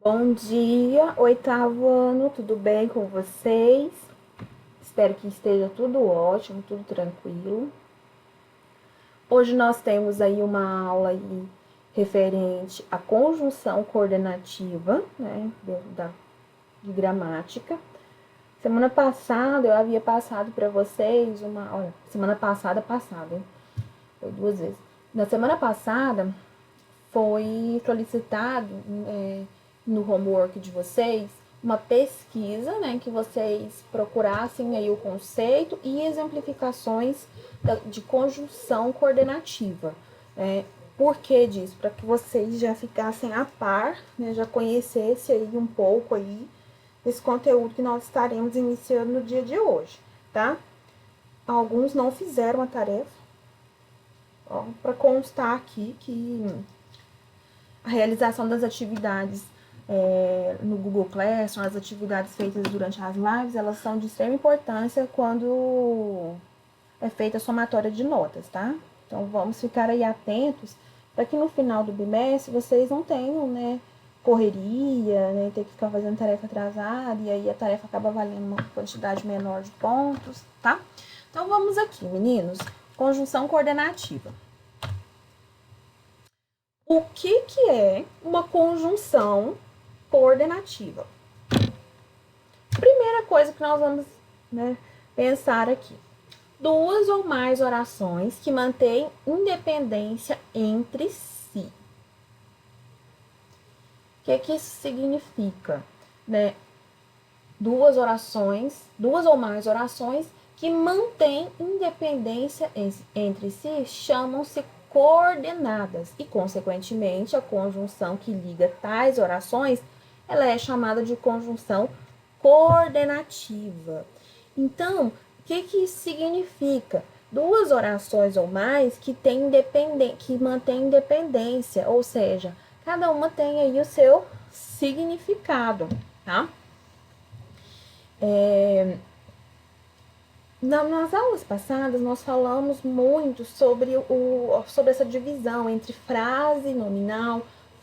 Bom dia, oitavo ano, tudo bem com vocês? Espero que esteja tudo ótimo, tudo tranquilo. Hoje nós temos aí uma aula aí referente à conjunção coordenativa, né, de gramática. Semana passada eu havia passado para vocês semana passada, hein? Foi duas vezes. Na semana passada foi solicitado no homework de vocês uma pesquisa, né, que vocês procurassem aí o conceito e exemplificações de conjunção coordenativa. Por que disso? Para que vocês já ficassem a par, né, já conhecessem aí um pouco aí desse conteúdo que nós estaremos iniciando no dia de hoje, tá? Alguns não fizeram a tarefa, para constar aqui que a realização das atividades no Google Classroom, as atividades feitas durante as lives, elas são de extrema importância quando é feita a somatória de notas, tá? Então, vamos ficar aí atentos para que no final do bimestre vocês não tenham, né, correria, né, ter que ficar fazendo tarefa atrasada e aí a tarefa acaba valendo uma quantidade menor de pontos, tá? Então, vamos aqui, meninos. Conjunção coordenativa. O que é uma conjunção coordenativa? Primeira coisa que nós vamos, né, pensar aqui. Duas ou mais orações que mantêm independência entre si. O que isso significa? Né? Duas ou mais orações que mantêm independência entre si chamam-se coordenadas e, consequentemente, a conjunção que liga tais orações, ela é chamada de conjunção coordenativa. Então, o que isso significa? Duas orações ou mais que mantêm independência, ou seja, cada uma tem aí o seu significado, tá? Nas aulas passadas, nós falamos muito sobre essa divisão entre frase nominal,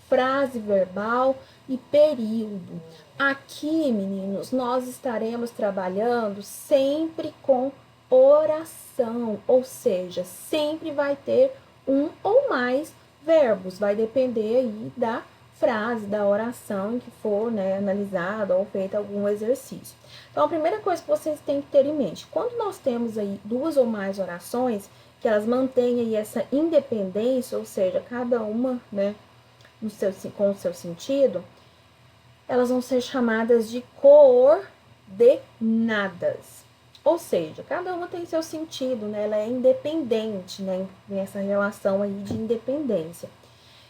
frase verbal e período. Aqui, meninos, nós estaremos trabalhando sempre com oração, ou seja, sempre vai ter um ou mais verbos, vai depender aí da frase, da oração em que for, né, analisado ou feito algum exercício. Então, a primeira coisa que vocês têm que ter em mente, quando nós temos aí duas ou mais orações, que elas mantêm aí essa independência, ou seja, cada uma, né, com o seu sentido, elas vão ser chamadas de coordenadas. Ou seja, cada uma tem seu sentido, né? Ela é independente, né? Nessa relação aí de independência.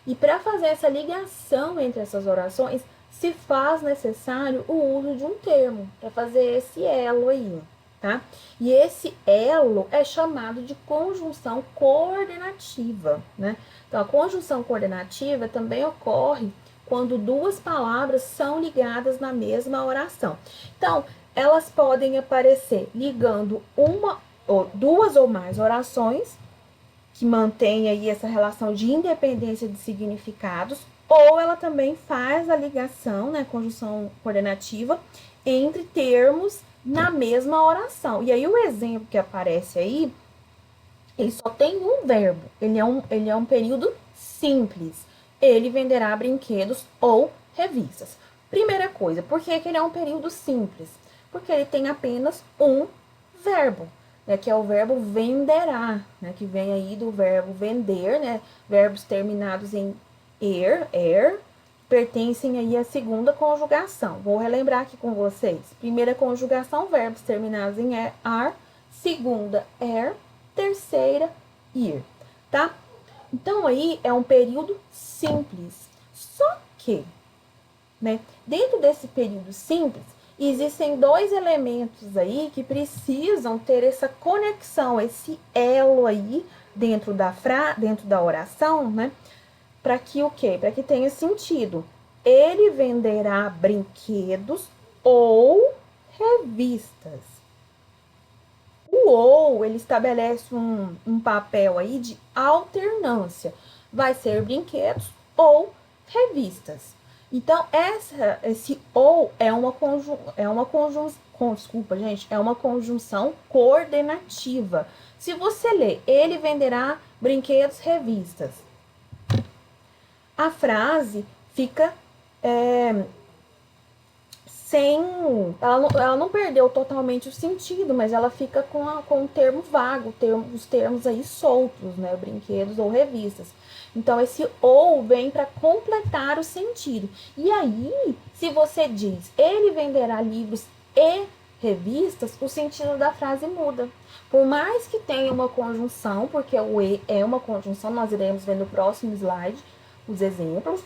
E para fazer essa ligação entre essas orações, se faz necessário o uso de um termo para fazer esse elo aí, tá? E esse elo é chamado de conjunção coordenativa, né? Então, a conjunção coordenativa também ocorre quando duas palavras são ligadas na mesma oração. Então, elas podem aparecer ligando uma ou duas ou mais orações que mantém aí essa relação de independência de significados, ou ela também faz a ligação, né, conjunção coordenativa, entre termos na mesma oração. E aí o exemplo que aparece aí, ele só tem um verbo, ele é um período simples. Ele venderá brinquedos ou revistas. Primeira coisa, por que ele é um período simples? Porque ele tem apenas um verbo, né, que é o verbo venderá, né, que vem aí do verbo vender, né, verbos terminados em pertencem aí à segunda conjugação. Vou relembrar aqui com vocês. Primeira conjugação, verbos terminados em ar, segunda, terceira, ir, tá? Então, aí é um período simples. Só que, né, dentro desse período simples, existem dois elementos aí que precisam ter essa conexão, esse elo aí dentro da oração, né? Para que o quê? Para que tenha sentido. Ele venderá brinquedos ou revistas. O ou, ele estabelece um papel aí de alternância. Vai ser brinquedos ou revistas. Então, esse ou é uma conjunção coordenativa. Se você ler, ele venderá brinquedos, revistas, a frase fica sem. Ela não perdeu totalmente o sentido, mas ela fica com o termo vago, os termos aí soltos, né? Brinquedos ou revistas. Então, esse ou vem para completar o sentido. E aí, se você diz ele venderá livros e revistas, o sentido da frase muda. Por mais que tenha uma conjunção, porque o e é uma conjunção, nós iremos ver no próximo slide os exemplos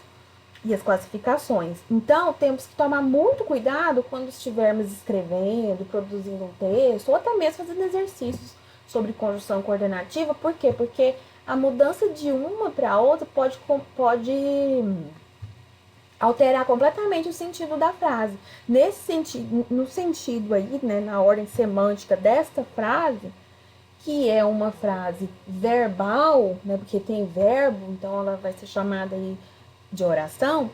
e as classificações. Então, temos que tomar muito cuidado quando estivermos escrevendo, produzindo um texto, ou até mesmo fazendo exercícios sobre conjunção coordenativa. Por quê? Porque a mudança de uma para outra pode alterar completamente o sentido da frase. Nesse sentido, no sentido aí, né, na ordem semântica desta frase, que é uma frase verbal, né, porque tem verbo, então ela vai ser chamada aí de oração,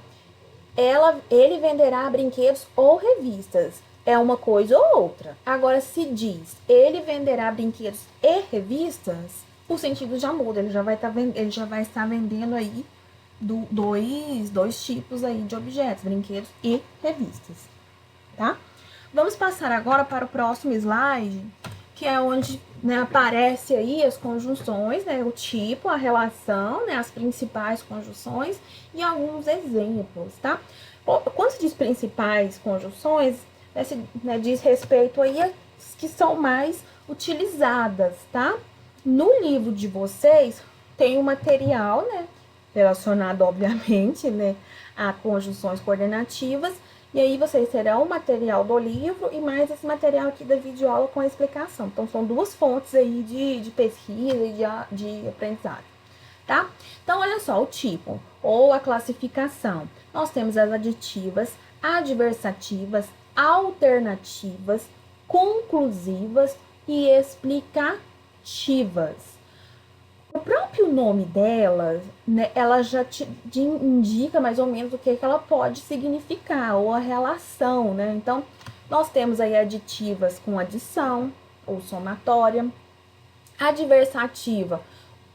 ele venderá brinquedos ou revistas. É uma coisa ou outra. Agora, se diz ele venderá brinquedos e revistas, o sentido já muda. Ele já vai estar vendendo aí dois tipos aí de objetos, brinquedos e revistas, tá? Vamos passar agora para o próximo slide, que é onde, né, aparece aí as conjunções, né, o tipo, a relação, né, as principais conjunções e alguns exemplos, tá? Quando se diz principais conjunções, né, diz respeito aí às que são mais utilizadas, tá? No livro de vocês tem um material, né, relacionado, obviamente, né, a conjunções coordenativas. E aí vocês terão o material do livro e mais esse material aqui da videoaula com a explicação. Então, são duas fontes aí de pesquisa e de aprendizado, tá? Então, olha só, o tipo ou a classificação. Nós temos as aditivas, adversativas, alternativas, conclusivas e explicativas. O próprio nome delas, né, ela já te indica mais ou menos o que ela pode significar, ou a relação, né? Então, nós temos aí aditivas com adição, ou somatória. Adversativa,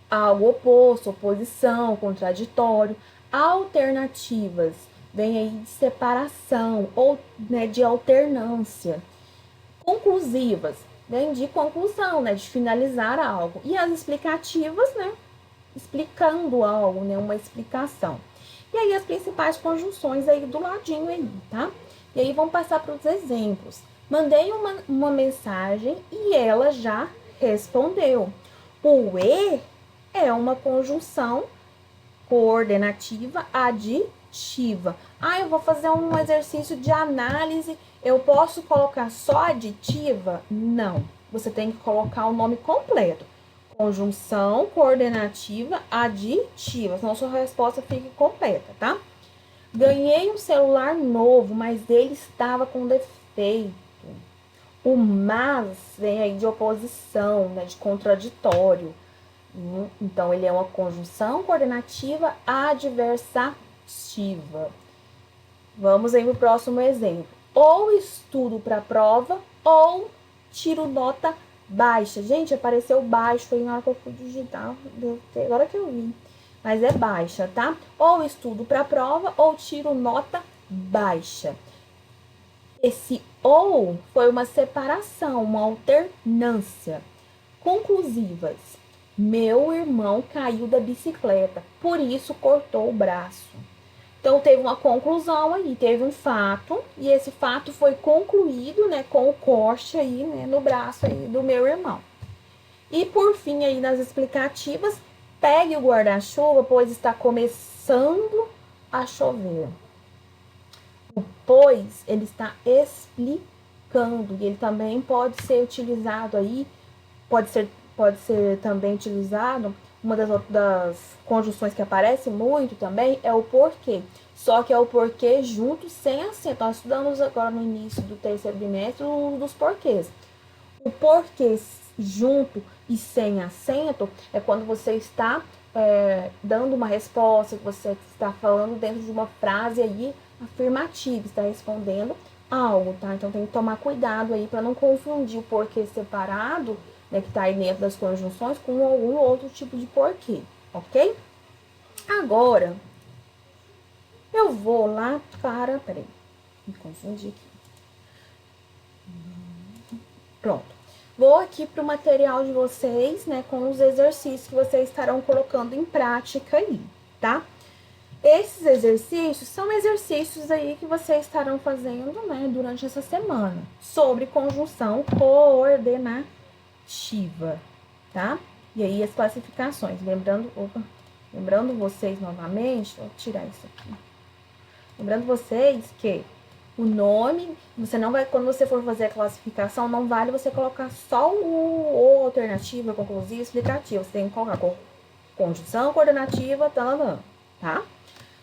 algo oposto, oposição, contraditório. Alternativas, vem aí de separação, ou, né, de alternância. Conclusivas, vem de conclusão, né, de finalizar algo. E as explicativas, né, explicando algo, né, uma explicação. E aí as principais conjunções aí do ladinho aí, tá? E aí vamos passar para os exemplos. Mandei uma mensagem e ela já respondeu. O e é uma conjunção coordenativa aditiva. Ah, eu vou fazer um exercício de análise. Eu posso colocar só aditiva? Não. Você tem que colocar o nome completo. Conjunção coordenativa aditiva. Senão sua resposta fique completa, tá? Ganhei um celular novo, mas ele estava com defeito. O mas vem aí de oposição, né, de contraditório. Então, ele é uma conjunção coordenativa adversativa. Vamos aí pro próximo exemplo. Ou estudo para a prova, ou tiro nota baixa. Gente, apareceu baixo aí na hora que eu fui digitar. Agora que eu vi. Mas é baixa, tá? Ou estudo para a prova, ou tiro nota baixa. Esse ou foi uma separação, uma alternância. Conclusivas. Meu irmão caiu da bicicleta, por isso cortou o braço. Então, teve uma conclusão aí, teve um fato, e esse fato foi concluído, né, com o corte aí, né, no braço aí do meu irmão. E, por fim, aí nas explicativas, pegue o guarda-chuva, pois está começando a chover. O pois, ele está explicando, e ele também pode ser utilizado aí, pode ser também utilizado, uma das conjunções que aparece muito também é o porquê. Só que é o porquê junto sem acento. Nós estudamos agora no início do terceiro bimestre um dos porquês. O porquê junto e sem acento é quando você está dando uma resposta, que você está falando dentro de uma frase aí afirmativa, está respondendo algo, tá? Então tem que tomar cuidado aí para não confundir o porquê separado, né, que tá aí dentro das conjunções, com algum outro tipo de porquê, ok? Agora, eu vou lá para... Peraí, me confundi aqui. Pronto. Vou aqui para o material de vocês, né, com os exercícios que vocês estarão colocando em prática aí, tá? Esses exercícios são exercícios aí que vocês estarão fazendo, né, durante essa semana, sobre conjunção coordenativa, tá? E aí as classificações, lembrando vocês novamente, vou tirar isso aqui. Lembrando vocês que o nome, você não vai, quando você for fazer a classificação, não vale você colocar só o alternativa, conclusiva, explicativa. Você tem que colocar conjunção coordenativa, tá?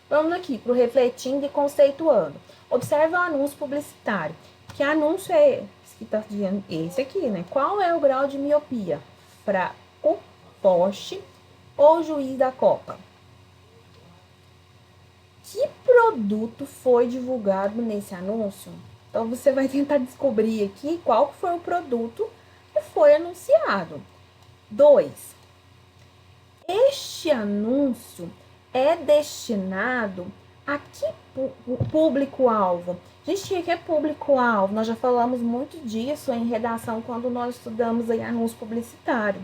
Vamos aqui para o refletindo e conceituando. Observe o anúncio publicitário. Que anúncio é esse que está dizendo? Esse aqui, né? Qual é o grau de miopia? Fraco, Porsche ou Juiz da Copa? Que produto foi divulgado nesse anúncio? Então, você vai tentar descobrir aqui qual foi o produto que foi anunciado. 2. Este anúncio é destinado a que público-alvo? Gente, o que é público-alvo? Nós já falamos muito disso em redação quando nós estudamos aí anúncio publicitário.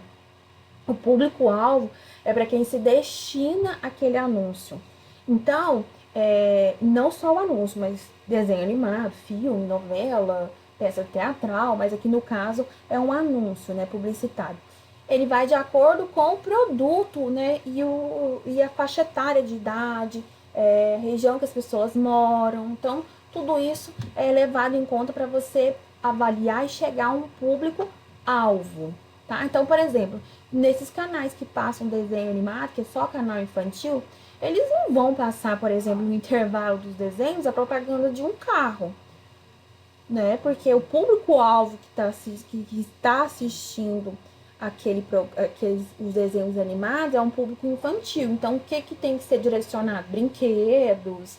O público-alvo é para quem se destina aquele anúncio. Então, não só o anúncio, mas desenho animado, filme, novela, peça teatral, mas aqui no caso é um anúncio, né, publicitário. Ele vai de acordo com o produto, né, e a faixa etária de idade, região que as pessoas moram. Então, tudo isso é levado em conta para você avaliar e chegar a um público-alvo, tá? Então, por exemplo, nesses canais que passam desenho animado, que é só canal infantil, eles não vão passar, por exemplo, no intervalo dos desenhos, a propaganda de um carro, né? Porque o público-alvo que está assistindo os desenhos animados é um público infantil. Então, o que tem que ser direcionado? Brinquedos,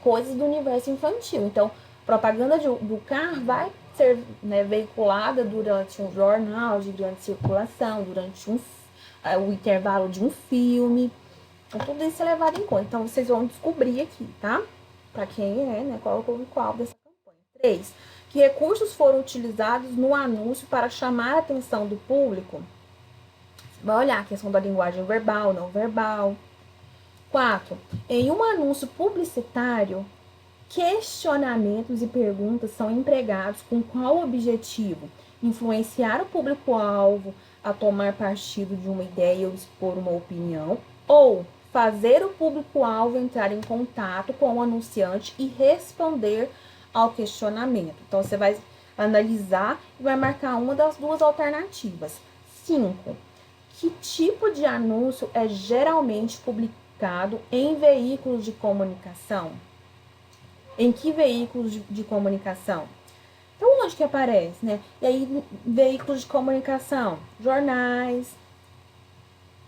coisas do universo infantil. Então, propaganda do carro vai ser, né, veiculada durante um jornal de grande circulação, durante o intervalo de um filme. Então, tudo isso é levado em conta. Então, vocês vão descobrir aqui, tá? Para quem né, qual é o público-alvo dessa campanha. 3. Que recursos foram utilizados no anúncio para chamar a atenção do público? Você vai olhar a questão da linguagem verbal, não verbal. 4. Em um anúncio publicitário, questionamentos e perguntas são empregados com qual objetivo? Influenciar o público-alvo a tomar partido de uma ideia ou expor uma opinião, ou fazer o público-alvo entrar em contato com o anunciante e responder ao questionamento. Então, você vai analisar e vai marcar uma das duas alternativas. 5. Que tipo de anúncio é geralmente publicado em veículos de comunicação? Em que veículos de comunicação? Então, onde que aparece, né? E aí, veículos de comunicação, jornais,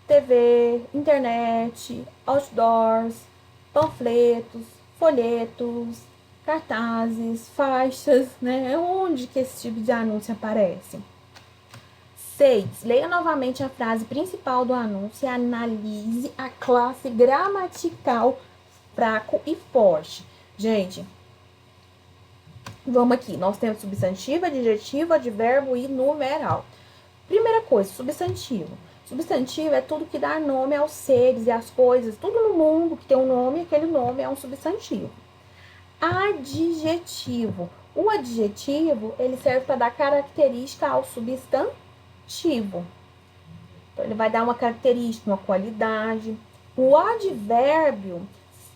TV, internet, outdoors, panfletos, folhetos, cartazes, faixas, né? Onde que esse tipo de anúncio aparece? 6. Leia novamente a frase principal do anúncio e analise a classe gramatical fraco e forte. Gente, vamos aqui. Nós temos substantivo, adjetivo, advérbio e numeral. Primeira coisa, substantivo. Substantivo é tudo que dá nome aos seres e às coisas. Tudo no mundo que tem um nome, aquele nome é um substantivo. Adjetivo. O adjetivo, ele serve para dar característica ao substantivo. Então, ele vai dar uma característica, uma qualidade. O advérbio,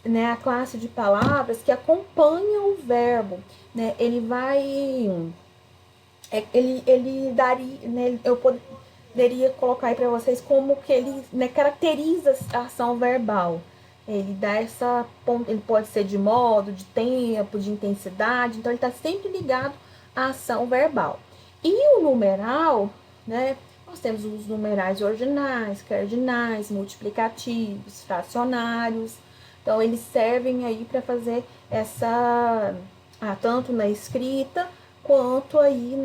né, a classe de palavras que acompanham o verbo, né, ele vai... Ele daria, né, eu poderia colocar aí para vocês como que ele, né, caracteriza a ação verbal. Ele dá ele pode ser de modo, de tempo, de intensidade, então ele está sempre ligado à ação verbal. E o numeral, né, Nós temos os numerais ordinais, cardinais, multiplicativos, fracionários. Então, eles servem aí para fazer essa, tanto na escrita quanto aí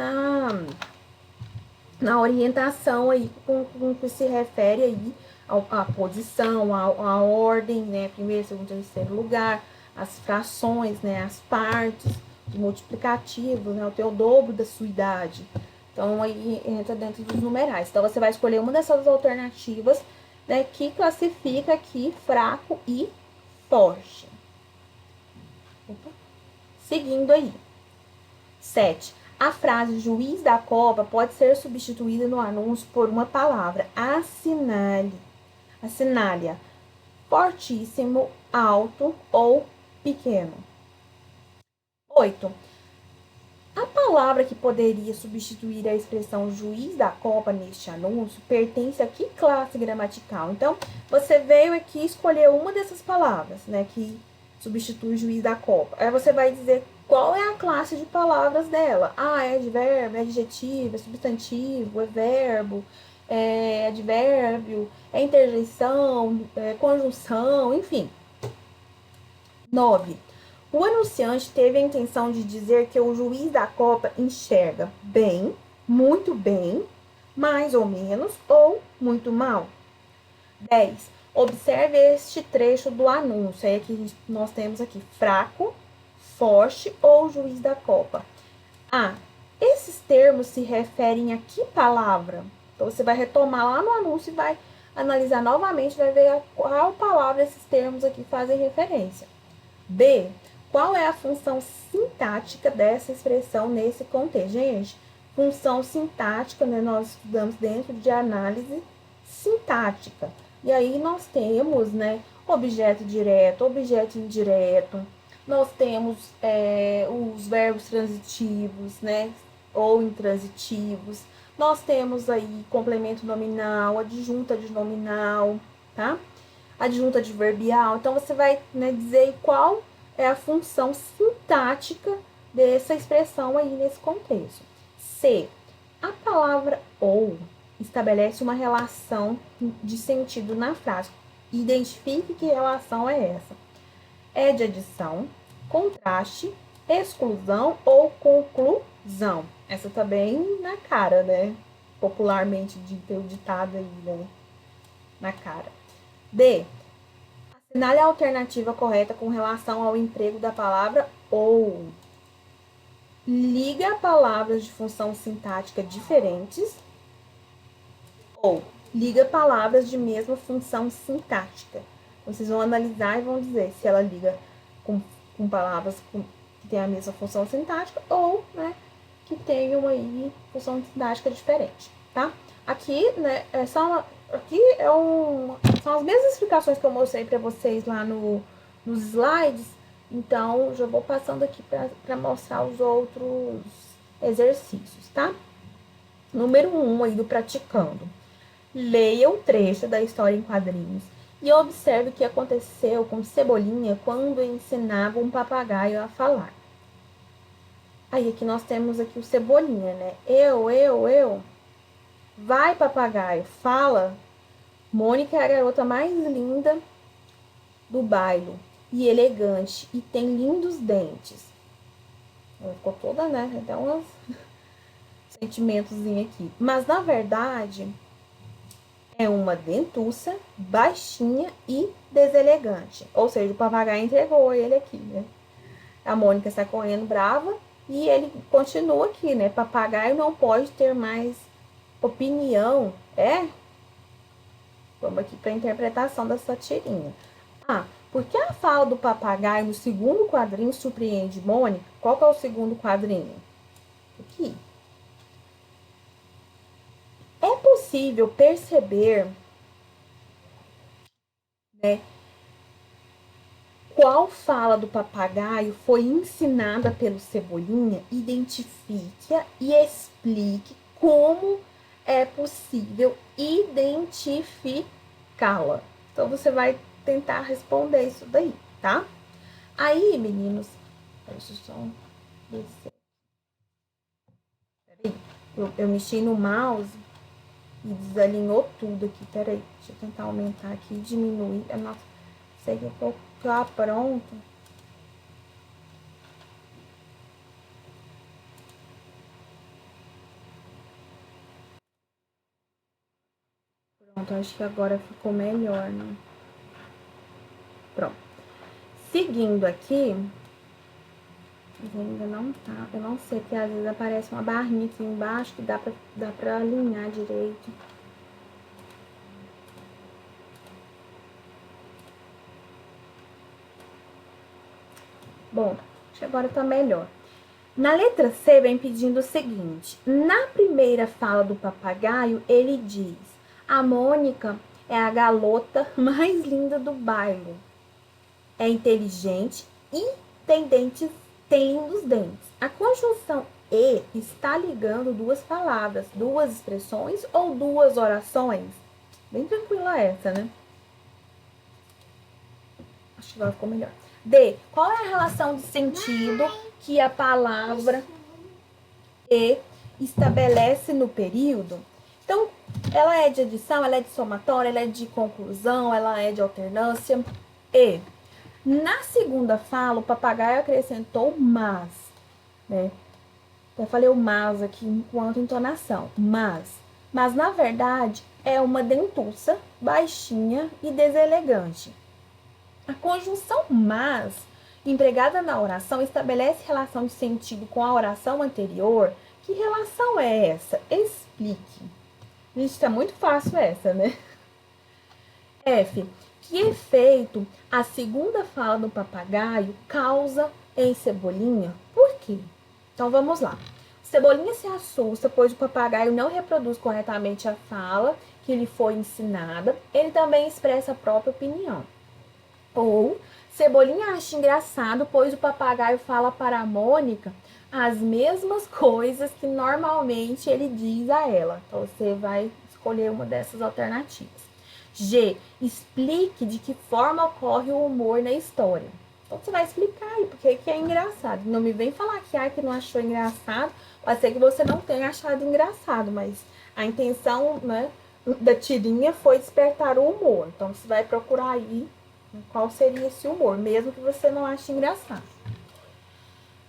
na orientação aí com que se refere aí à posição, à ordem, né? Primeiro, segundo, terceiro lugar, as frações, né? As partes de multiplicativo, né? O teu dobro da sua idade. Então, aí entra dentro dos numerais. Então, você vai escolher uma dessas alternativas, né? Que classifica aqui fraco e forte. Opa. Seguindo aí. 7. A frase juiz da Copa pode ser substituída no anúncio por uma palavra. Assinale-a. Fortíssimo, alto ou pequeno. 8. A palavra que poderia substituir a expressão juiz da Copa neste anúncio pertence a que classe gramatical? Então, você veio aqui escolher uma dessas palavras, né, que substitui juiz da Copa. Aí você vai dizer qual é a classe de palavras dela. Ah, é advérbio, é adjetivo, é substantivo, é verbo, é advérbio, é interjeição, é conjunção, enfim. 9. O anunciante teve a intenção de dizer que o juiz da Copa enxerga bem, muito bem, mais ou menos ou muito mal. 10. Observe este trecho do anúncio. Aí aqui nós temos aqui fraco, forte ou juiz da Copa. Esses termos se referem a que palavra? Então você vai retomar lá no anúncio e vai analisar novamente, vai ver a qual palavra esses termos aqui fazem referência. B. Qual é a função sintática dessa expressão nesse contexto? Gente, função sintática, né, nós estudamos dentro de análise sintática. E aí nós temos, né, objeto direto, objeto indireto, nós temos os verbos transitivos, né, ou intransitivos, nós temos aí complemento nominal, adjunta de nominal, tá? Adjunta adverbial. Então, você vai, né, dizer qual é a função sintática dessa expressão aí nesse contexto. C. A palavra ou estabelece uma relação de sentido na frase. Identifique que relação é essa. É de adição, contraste, exclusão ou conclusão. Essa tá bem na cara, né? Popularmente dito, ditado aí, né? Na cara. D. Assinale a alternativa correta com relação ao emprego da palavra ou. Liga palavras de função sintática diferentes ou liga palavras de mesma função sintática. Vocês vão analisar e vão dizer se ela liga com palavras que têm a mesma função sintática ou, né, que tenham aí função sintática diferente, tá? Aqui, né, são as mesmas explicações que eu mostrei para vocês lá nos slides, então já vou passando aqui para mostrar os outros exercícios, tá? Número 1 aí do praticando. Leia o trecho da história em quadrinhos e observe o que aconteceu com Cebolinha quando ensinava um papagaio a falar. Aí aqui nós temos aqui o Cebolinha, né? Eu. Vai, papagaio, fala. Mônica é a garota mais linda do bairro e elegante e tem lindos dentes. Ela ficou toda, né? Até uns sentimentozinhos aqui. Mas, na verdade, é uma dentuça, baixinha e deselegante. Ou seja, o papagaio entregou ele aqui, né? A Mônica está correndo brava e ele continua aqui, né? Papagaio não pode ter mais opinião. Vamos aqui para a interpretação dessa tirinha. Por que a fala do papagaio no segundo quadrinho surpreende Mônica? Qual que é o segundo quadrinho? Aqui. É possível perceber, né, qual fala do papagaio foi ensinada pelo Cebolinha? Identifique-a e explique como é possível identificá-la. Então, você vai tentar responder isso daí, tá? Aí, meninos, deixa eu só descer. Peraí, eu mexi no mouse E desalinhou tudo aqui. Peraí, deixa eu tentar aumentar aqui e diminuir. Nossa, sei que eu tô já pronto. Pronto, acho que agora ficou melhor, né? Pronto. Seguindo aqui, mas ainda não tá. Eu não sei, porque às vezes aparece uma barrinha aqui embaixo que dá pra alinhar direito. Bom, acho que agora tá melhor. Na letra C vem pedindo o seguinte: na primeira fala do papagaio, ele diz: a Mônica é a garota mais linda do bairro. É inteligente e tem os dentes. A conjunção e está ligando duas palavras, duas expressões ou duas orações? Bem tranquila essa, né? Acho que agora ficou melhor. D. Qual é a relação de sentido que a palavra e estabelece no período? Então, ela é de adição, ela é de somatória, ela é de conclusão, ela é de alternância. E na segunda fala, o papagaio acrescentou mas, né? Eu falei o mas aqui enquanto entonação, mas na verdade é uma dentuça, baixinha e deselegante. A conjunção mas, empregada na oração, estabelece relação de sentido com a oração anterior. Que relação é essa? Explique. Gente, tá muito fácil essa, né? F. Que efeito a segunda fala do papagaio causa em Cebolinha? Por quê? Então vamos lá. Cebolinha se assusta, pois o papagaio não reproduz corretamente a fala que lhe foi ensinada. Ele também expressa a própria opinião. Ou Cebolinha acha engraçado, pois o papagaio fala para a Mônica as mesmas coisas que normalmente ele diz a ela. Então você vai escolher uma dessas alternativas. G. Explique de que forma ocorre o humor na história. Então você vai explicar aí porque que é engraçado. Não me vem falar que não achou engraçado. Pode ser que você não tenha achado engraçado, mas a intenção, né, da tirinha foi despertar o humor. Então você vai procurar aí qual seria esse humor, mesmo que você não ache engraçado.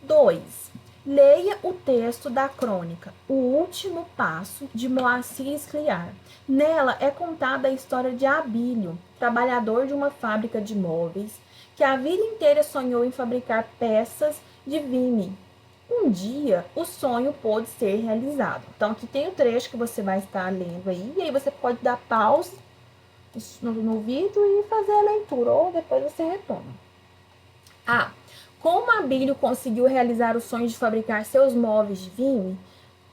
2. Leia o texto da crônica O Último Passo, de Moacir Scliar. Nela é contada a história de Abílio, trabalhador de uma fábrica de móveis, que a vida inteira sonhou em fabricar peças de vime. Um dia, o sonho pôde ser realizado. Então, aqui tem o trecho que você vai estar lendo aí, e aí você pode dar pausa no vídeo e fazer a leitura, ou depois você retoma. A. Como Abílio conseguiu realizar o sonho de fabricar seus móveis de vinho?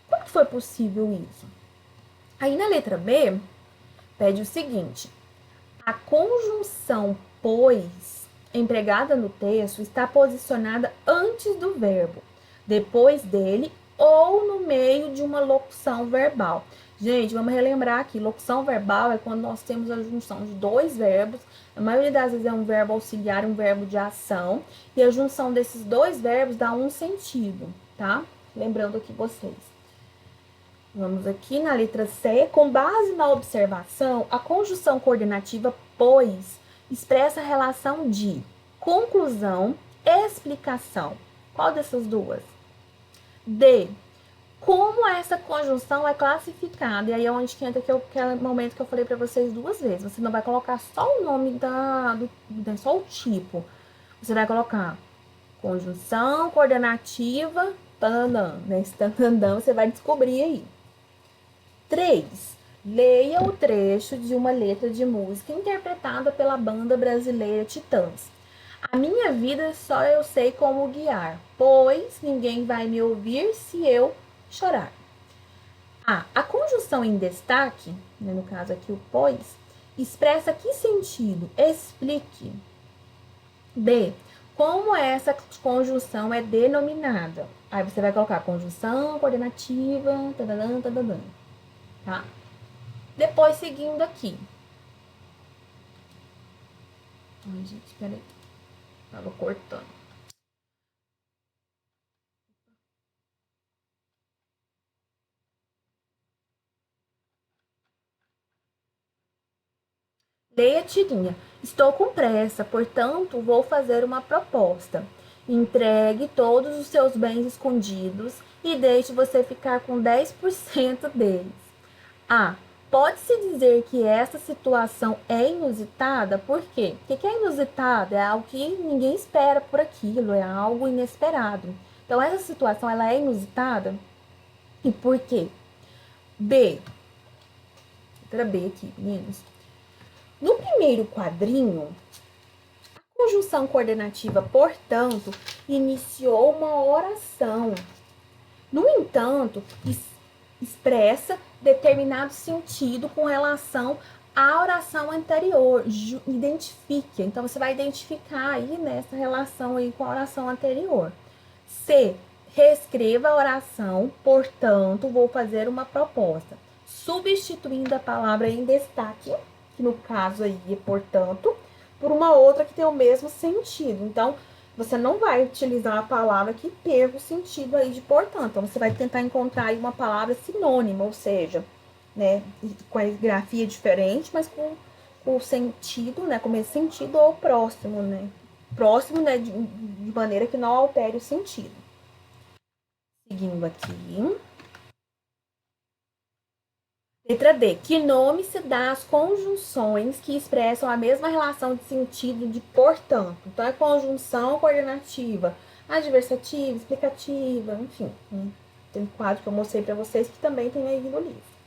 Como que foi possível isso? Aí na letra B, pede o seguinte: a conjunção pois, empregada no texto, está posicionada antes do verbo, depois dele ou no meio de uma locução verbal. Gente, vamos relembrar aqui, locução verbal é quando nós temos a junção de dois verbos, a maioria das vezes é um verbo auxiliar, um verbo de ação, e a junção desses dois verbos dá um sentido, tá? Lembrando aqui vocês. Vamos aqui na letra C. Com base na observação, a conjunção coordenativa pois expressa a relação de conclusão e explicação. Qual dessas duas? D. Como essa conjunção é classificada? E aí é onde que entra aquele momento que eu falei para vocês duas vezes. Você não vai colocar só o nome só o tipo. Você vai colocar conjunção coordenativa, tanandã, né? Esse tanandã você vai descobrir aí. 3. Leia o trecho de uma letra de música interpretada pela banda brasileira Titãs. A minha vida só eu sei como guiar, pois ninguém vai me ouvir se eu chorar. A conjunção em destaque, né, no caso aqui o pois, expressa que sentido? Explique. B. Como essa conjunção é denominada? Aí você vai colocar conjunção coordenativa, tadadã, tadadã, tá? Depois, seguindo aqui. Ai, gente, peraí. Tava cortando. Leia a tirinha. Estou com pressa, portanto, vou fazer uma proposta. Entregue todos os seus bens escondidos e deixe você ficar com 10% deles. A. Pode-se dizer que essa situação é inusitada? Por quê? O que é inusitado? É algo que ninguém espera por aquilo, é algo inesperado. Então, essa situação ela é inusitada? E por quê? B. Letra B aqui, meninos. No primeiro quadrinho, a conjunção coordenativa, portanto, iniciou uma oração. No entanto, expressa determinado sentido com relação à oração anterior. Identifique. Então, você vai identificar aí nessa relação aí com a oração anterior. C. Reescreva a oração, portanto, vou fazer uma proposta. Substituindo a palavra em destaque, que no caso aí é portanto, por uma outra que tem o mesmo sentido. Então, você não vai utilizar a palavra que perca o sentido aí de portanto. Então, você vai tentar encontrar aí uma palavra sinônima, ou seja, né, com a grafia diferente, mas com o sentido, né, com o mesmo sentido ou próximo, né? Próximo, né, de maneira que não altere o sentido. Seguindo aqui. Letra D. Que nome se dá às conjunções que expressam a mesma relação de sentido de portanto? Então, é conjunção coordenativa, adversativa, explicativa, enfim. Tem um quadro que eu mostrei para vocês que também tem aí no livro.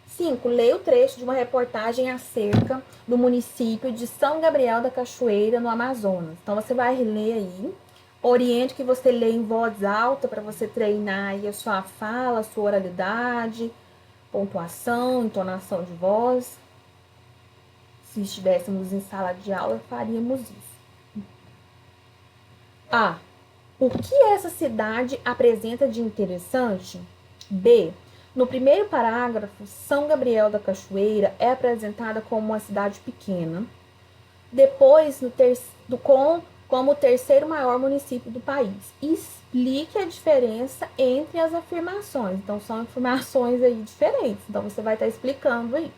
5. Leia o trecho de uma reportagem acerca do município de São Gabriel da Cachoeira, no Amazonas. Então, você vai ler aí. Oriente que você lê em voz alta para você treinar aí a sua fala, a sua oralidade, pontuação, entonação de voz. Se estivéssemos em sala de aula, faríamos isso. A. O que essa cidade apresenta de interessante? B. No primeiro parágrafo, São Gabriel da Cachoeira é apresentada como uma cidade pequena. Depois, como o terceiro maior município do país. Explique a diferença entre as afirmações. Então, são afirmações aí diferentes. Então, você vai estar explicando aí.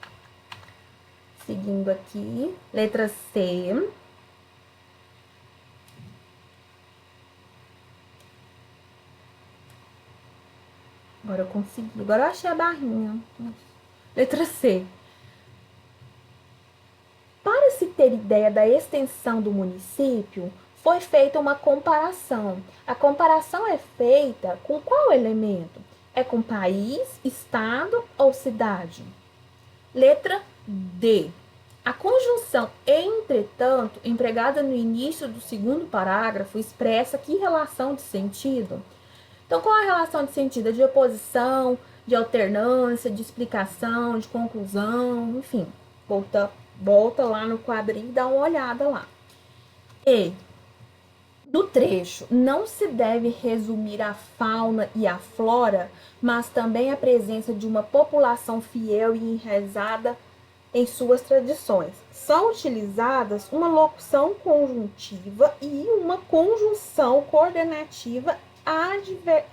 Seguindo aqui, letra C. Agora eu consegui. Agora eu achei a barrinha. Letra C. Para se ter ideia da extensão do município, foi feita uma comparação. A comparação é feita com qual elemento? É com país, estado ou cidade? Letra D. A conjunção entretanto, empregada no início do segundo parágrafo, expressa que relação de sentido? Então, qual a relação de sentido? De oposição, de alternância, de explicação, de conclusão, enfim. Volta lá no quadrinho e dá uma olhada lá. E do trecho, não se deve resumir a fauna e a flora, mas também a presença de uma população fiel e enraizada em suas tradições. São utilizadas uma locução conjuntiva e uma conjunção coordenativa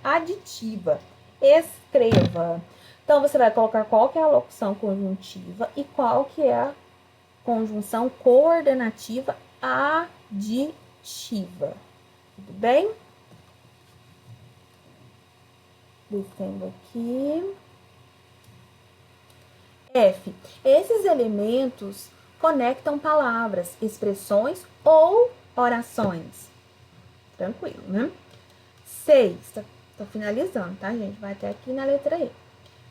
aditiva. Escreva. Então, você vai colocar qual que é a locução conjuntiva e qual que é a conjunção coordenativa aditiva. Tudo bem? Descendo aqui. F. Esses elementos conectam palavras, expressões ou orações. Tranquilo, né? 6. Tô finalizando, tá, gente? Vai até aqui na letra E.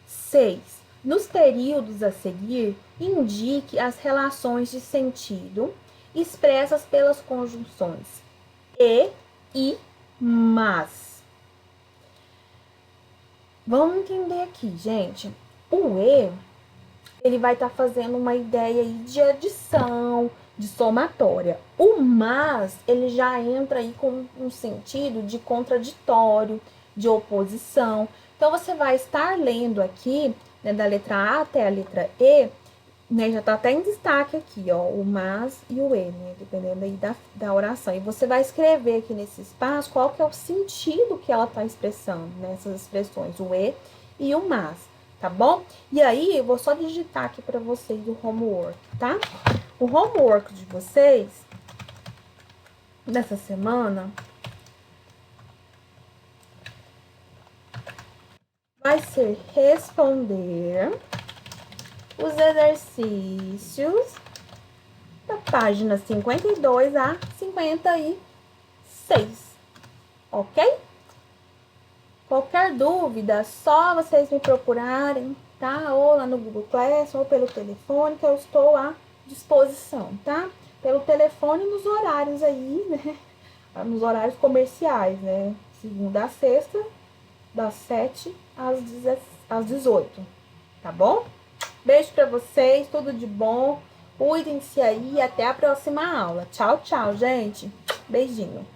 6. Nos períodos a seguir, indique as relações de sentido expressas pelas conjunções e, mas. Vamos entender aqui, gente. O e, ele vai estar fazendo uma ideia aí de adição, de somatória. O mas, ele já entra aí com um sentido de contraditório, de oposição. Então, você vai estar lendo aqui, né, da letra A até a letra E, né, já tá até em destaque aqui, ó, o mas e o e, né, dependendo aí da oração. E você vai escrever aqui nesse espaço qual que é o sentido que ela tá expressando, nessas expressões, o e o mas. tá bom? E aí, eu vou só digitar aqui pra vocês o homework, tá? O homework de vocês, nessa semana, vai ser responder os exercícios da página 52 a 56, ok? Qualquer dúvida, só vocês me procurarem, tá? Ou lá no Google Classroom, ou pelo telefone, que eu estou à disposição, tá? Pelo telefone nos horários aí, né? Nos horários comerciais, né? Segunda a sexta, das 7 às 18, tá bom? Beijo pra vocês, tudo de bom. Cuidem-se aí e até a próxima aula. Tchau, tchau, gente. Beijinho.